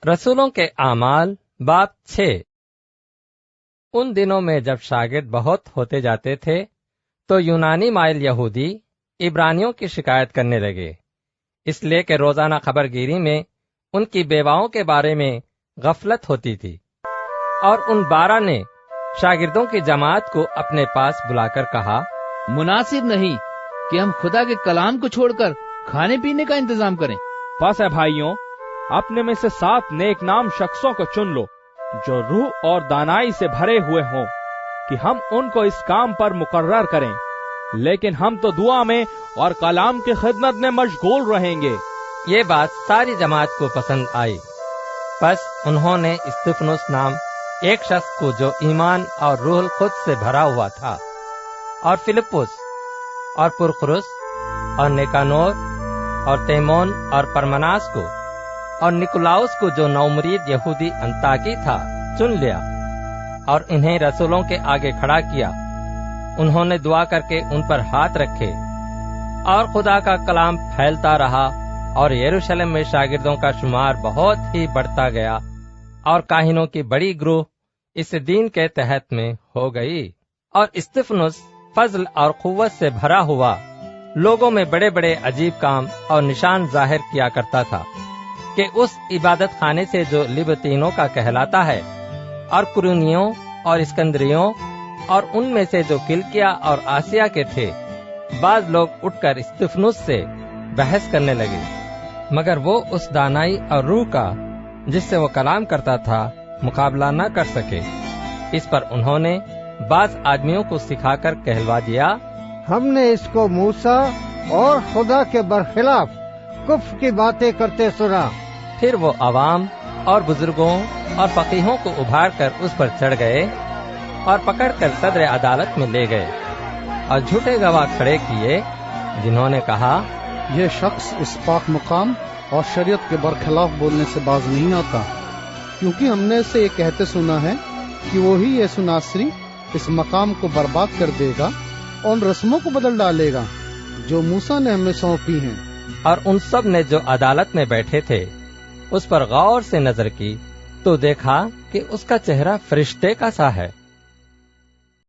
रसूलों के आमाल बाब 6। उन दिनों में जब शागिर्द बहुत होते जाते थे तो यूनानी माइल यहूदी इब्रानियों की शिकायत करने लगे, इसलिए कि रोजाना खबरगिरी में उनकी बेवाओं के बारे में गफलत होती थी। और उन 12 ने शागिर्दों की जमात को अपने पास बुलाकर कहा, मुनासिब नहीं कि हम खुदा के कलाम को छोड़कर खाने पीने का इंतजाम करें। बस है भाइयों, अपने में से 7 नेक नाम शख्सों को चुन लो जो रूह और दानाई से भरे हुए हों कि हम उनको इस काम पर मुकर्रर करें। लेकिन हम तो दुआ में और कलाम की खिदमत में मशगूल रहेंगे। ये बात सारी जमात को पसंद आई। बस उन्होंने इस्तिफनुस नाम एक शख्स को जो ईमान और रूह खुद से भरा हुआ था, और फिलिपुस और पुरखरुस और निकानोर और तेमोन और परमनास को और निकुलाउस को जो नौमरीद यहूदी अंताकी था चुन लिया और इन्हें रसूलों के आगे खड़ा किया। उन्होंने दुआ करके उन पर हाथ रखे और खुदा का कलाम फैलता रहा और यरूशलेम में शागिर्दों का शुमार बहुत ही बढ़ता गया और काहिनों की बड़ी ग्रुह इस दीन के तहत में हो गई। और इस्तिफनुस फजल और कुव्वत से भरा हुआ लोगों में बड़े बड़े अजीब काम और निशान जाहिर किया करता था कि उस इबादत खाने से जो लिबतीनों का कहलाता है और कुरूनियों और इस्कंदरियों और उनमें से जो किलकिया और आसिया के थे, बाज लोग उठकर इस्तिफनुस से बहस करने लगे, मगर वो उस दानाई और रूह का जिससे वो कलाम करता था मुकाबला न कर सके। इस पर उन्होंने बाज आदमियों को सिखाकर कहलवा दिया, हमने इसको मूसा और खुदा के बरखिलाफ कुफ्र की बातें करते सुना। फिर वो अवाम और बुजुर्गों और फकीहों को उभार कर उस पर चढ़ गए और पकड़कर सदर अदालत में ले गए और झूठे गवाह खड़े किए, जिन्होंने कहा, यह शख्स इस पाक मकाम और शरीयत के बरखिलाफ बोलने से बाज नहीं आता, क्योंकि हमने इसे ये कहते सुना है कि वही यीशु नासरी इस मकाम को बर्बाद कर देगा और उन रस्मों को बदल डालेगा जो मूसा ने हमें सौंपी हैं। और उन सब ने जो अदालत में बैठे थे उस पर गौर से नजर की तो देखा कि उसका चेहरा फरिश्ते का सा है